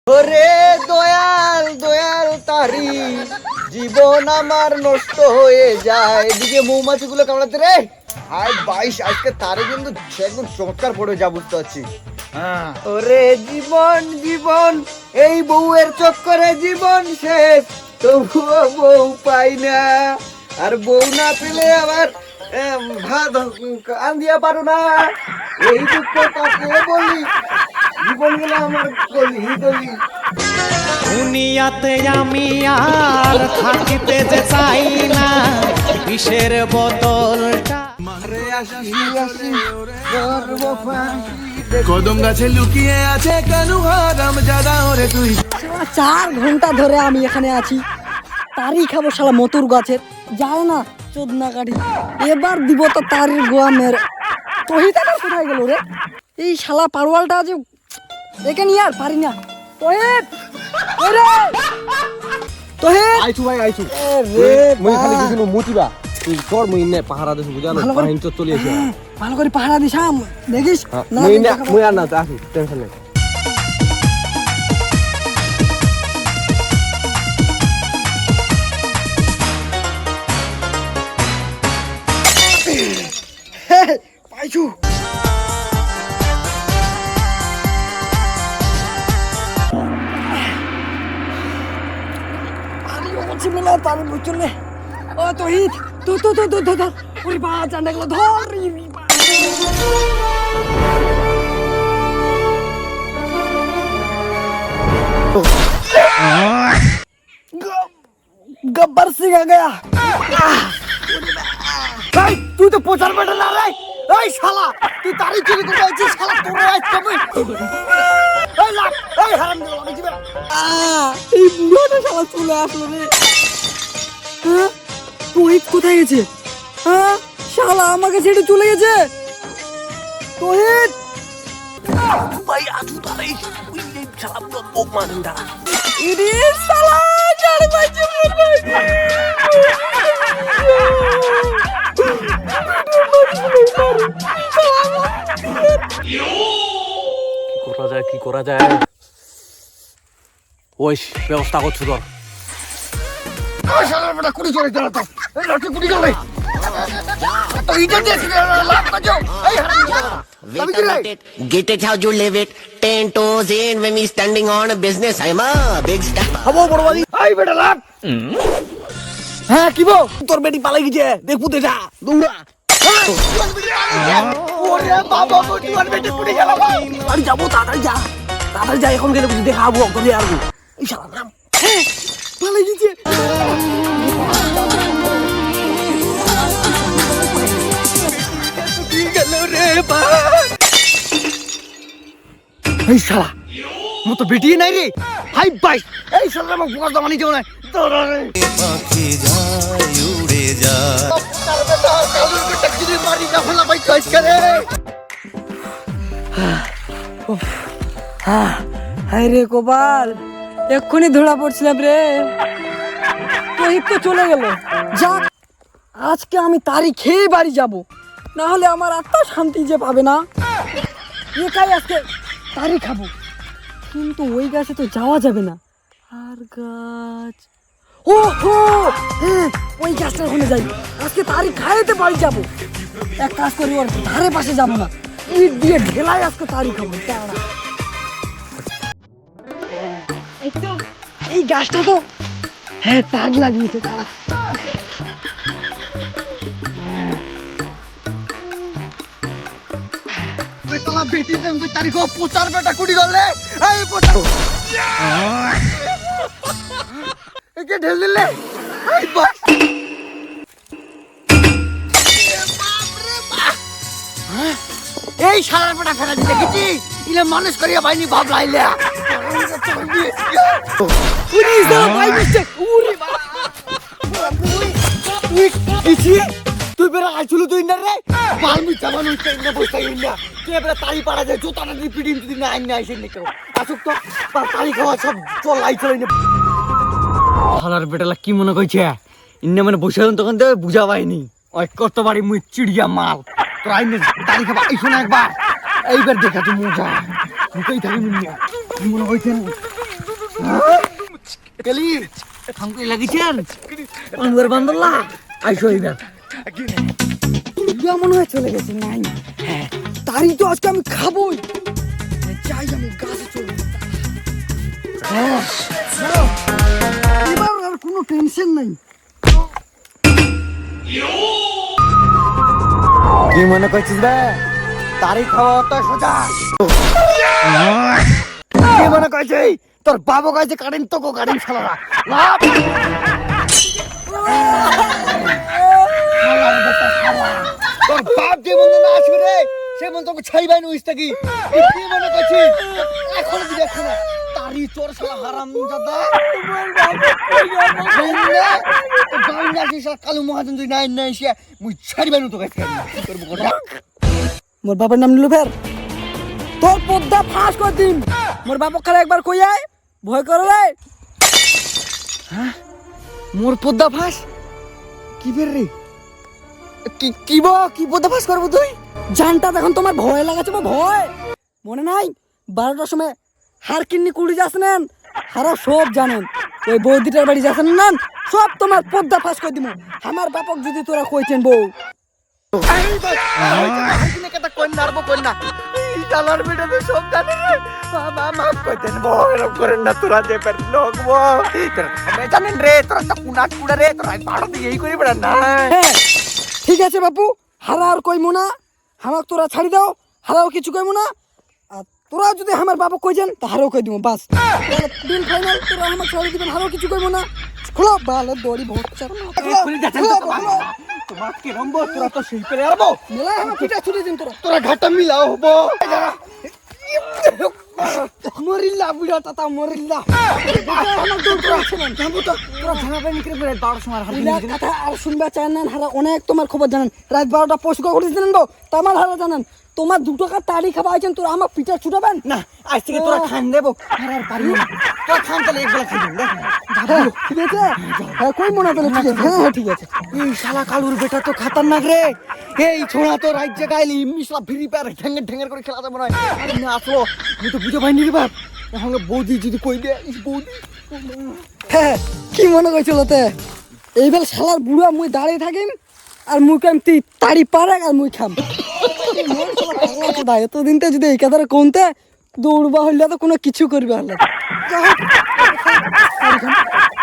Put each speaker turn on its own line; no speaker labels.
ওরে দয়াল দয়াল তারি জীবন আমার নষ্ট হয়ে যায়। এদিকে মৌমাছিগুলো কামড়াতে রে। আর 22 আজকে তারে কিন্তু একদম চমৎকার পড়ে যা বুঝতে পারছি। ওরে জীবন জীবন এই বউয়ের চক্করে জীবন শেষ, তবুও বউ পাই না। আর বউ না পেলে আবার ভাত আন্দিয়া পারো না। এই দুঃখ কাকে বলি, জীবন গেলে আমার গলি গলি।
দুনিয়াতে আমি আর থাকিতে যে চাই না, বিষের বোতলটা
কদম গাছে লুকিয়ে আছে কেন হারাম জাদা ওরে তুই।
4 ঘন্টা ধরে আমি এখানে আছি, তারই খাবো শালা মতুর গাছের, যায় না চোদনা কাঠি। এবার দিব তো তারির গোয়া মেরে। তহিতাটা কোথায় গেল রে? এই শালা পারওয়ালটা আছে, একে নিয়ে আর পারি না। তহিত ওরে তহিত
আইছু ভাই আইছু
রে
মই খালি কিছু মুতিবা তুই তোর মই নে পাহারা দেছ বুঝানো পাহিন তো চলে এসে
ভালো করে পাহারা দিছাম দেখিস না।
মই না মই আর না আসি টেনশন নাই।
পাইছু মিলা তারি বুঝলে। ও তহিত তো তো তো তো ধর ওরে বা জানা গেল ধর गब्बर सिंह आ गया। भाई तू तो पोचार बेटा ना रे। এই শালা তুই তারি চুরি করে আছিস শালা, তোরে আজ কবে এই লাগ এই হারাম দিল আমি জিবে। এই বুড়োটা শালা চলে আসলো রে। হ্যাঁ তোহিত কোথায় গেছে? হ্যাঁ শালা আমাকে ছেড়ে চলে গেছে। তোহিত
ভাই আজু তারে ওই শালা বোক মারেন দাঁড়া।
ইরে শালা জাড় বাজে
কি করা যায় ওই ব্যবস্থা করছু তোর।
ওই শালার বেটা কুড়ি চলে চলে তো এই লড়কি কুড়ি চলে তো ইটা দিয়ে লাভ করছো। এই হারাম
Get it how you live it. 10 toes in when we standing on a business. I'm a big step.
হবো বড়বাদি। এই বেটা লাভ।
হ্যাঁ কি বল
তোর বেটি পালাই গেছে দেখবো তো যা দৌড়া।
ওরে বাবা তোমার বেটি কুড়ি গেল ভাই।
বাড়ি যাবো তাড়াতাড়ি যা এখন গেলে বুঝি দেখাবো করে আসবো। এই শালা নাম
পালাই গেছে।
এই শালা মো তো বেটিয়ে নাই রে। হাই ভাই এই শালা আমাকে বোকা দামানি যাও না তোর রে
পাখি যায় উড়ে যায়।
তার বেটা কালুর বেটা গিরি মারি না ফেলা ভাই কইস করে।
হায় রে কপাল, এক্ষুনি ধরা পড়ছিলাম রে। তোহিত তো চলে গেল। যাক আজকে আমি তারি খেয়ে বাড়ি যাব, না হলে আমার আত্মা শান্তি যে পাবে না। একাই আজকে তারি খাবো, কিন্তু ওই গাছে তো যাওয়া যাবে না। আর গাছ ও হো হ্যাঁ ওই গাছটার ওখানে যাই, আজকে তারি খাইতে বাড়ি যাব। এক কাজ করি ওর ধারে পাশে যাবো না, ইট দিয়ে ঢেলাই আজকে তারি খাবো। দাঁড়া এই গাছটা তো হ্যাঁ তাগ লাগিয়েছে। দাঁড়া
বেতলা বেটি দেন কই তারিখ পোচার বেটা কুড়ি গলে। এই পোচার একে ঢেল দিলে। এই বাস এই শালার বেটা ফেরা দিতে গেছি ইলে মানুষ করিয়া বাইনি ভাব লাইলে।
উনি যা ভাই মিস্টেক উরি বাবা
তুই কিছি তুই বেরা আইছিল তুই না রে পালমি চামান উঠতে না বসতাই না তুই বেরা তারি পাড়া যায় জুতাটা দি পিডিম তুই না আইনা আইছেন নি কেউ আসুক তো তারি খাওয়া সব চল আইছিল না। শালার বেটালা কি মনে কইছে ইন্না মানে বসে তখন তো বুঝা পাইনি ওই কত বাড়ি মুই চিড়িয়া মাল তো আইনে তারি খাবা আইছো না একবার এইবার দেখা তুই মজা মুকেই থাকি মিন্না মনে কইছেন কেলি
থামকে লাগিছেন অনুয়ার বান্দল্লা আইসো এইবার
বুড়া মনে হয় চলে গেছে নাই তারই তো আজকে আমি খাবোই চাই আমি গাছে চলে এবার আর কোনো টেনশন নাই
কি মনে করছিস বে তারি খাওয়া তো সোজা কি মনে করছিস তোর বাবু কাছে কারেন্ট তোকে কারেন্ট ছাড়া তোর বাপ যে বন্ধু না আসবে রে সে মন তোকে ছাইবাই নুইস থাকি কি মনে করছিস এখন দিবে এখন তারি চোর শালা হারাম জাদা কালু মহাজন তুই নাই নাই সে মুই ছাড়িবাই নু তোকে করবো কথা
মোর বাবার নাম নিল ফের তোর পদ্মা ফাঁস করে দিন মোর বাবা খালে একবার কই আয় ভয় করে রে
মোর পদ্মা ফাঁস কি বের রে কি পদ্মা ফাঁস করবো তুই
জানটা এখন তোমার ভয় লাগাচ্ছে বা ভয় মনে নাই 12টার সময় হার কিন্নি কুড়ি যাস নেন হারা সব জানেন ওই বৌদিটার বাড়ি যাচ্ছেন নেন সব তোমার পদ্মা ফাঁস করে দিব আমার বাপক যদি তোরা কইছেন বউ
জানেন রে তোরা তো কুনা কুড়া রে তোরা ভাড়া দিয়ে এই করে বেড়া না
হ্যাঁ ঠিক আছে বাপু হারা আর কইমু না আমাক তোরা ছাড়ি দাও হারাও কিছু কইমু না আর তোরা যদি আমার বাবা কইছেন তাহারও কই দিব বাস দিন ফাইনাল তোরা আমাক ছাড়ি দিবেন হারাও কিছু কইমু না খোলো বালে দড়ি বহুত চার
তোমার কি রম্ব তোরা তো সেই পেরে আরবো
মেলা আমার পিটা ছুটে দিন তোরা
তোরা ঘাটা মিলাও হবো
মরিল্লা বুড়া তাতা মরিল্লা আমার দৌড় তোরা আছে না জানবো তো তোরা ঝামেলা নিকরে পড়ে 12 সময় হার কথা আর শুনবা চান না হারা অনেক তোমার খবর জানেন রাত 12টা পশুকা করে দিলেন গো তামার হারা জানেন তোমার 2 টাকা তাড়ি খাওয়া আছেন তোরা আমার পিটা ছুটাবেন
না আজ থেকে তোরা খান দেবো আর আর পারি না তোরা খান তাহলে একবেলা খাই দেন
ঠিক আছে হ্যাঁ কই মনে তাহলে ঠিক আছে হ্যাঁ ঠিক আছে
এই শালা কালুর বেটা তো খাতারনাক রে এই ছোড়া তো রাজ্যে গাইলি মিশলা ফ্রি ফায়ার ঠেঙ্গের ঠেঙ্গের করে খেলা যাবে না আরে না আসলো আমি তো বুঝে পাইনি রে বাপ এখন বৌদি যদি কই দে বৌদি
হ্যাঁ কি মনে করছিল তে এইবার শালার বুড়া মুই দাঁড়িয়ে থাকিম আর মুই কাম তুই তাড়ি পারে আর মুই খাম এতদিনটা যদি এই কথাটা কোনতে দৌড়বা হইলে তো কোনো কিছু করবে হলে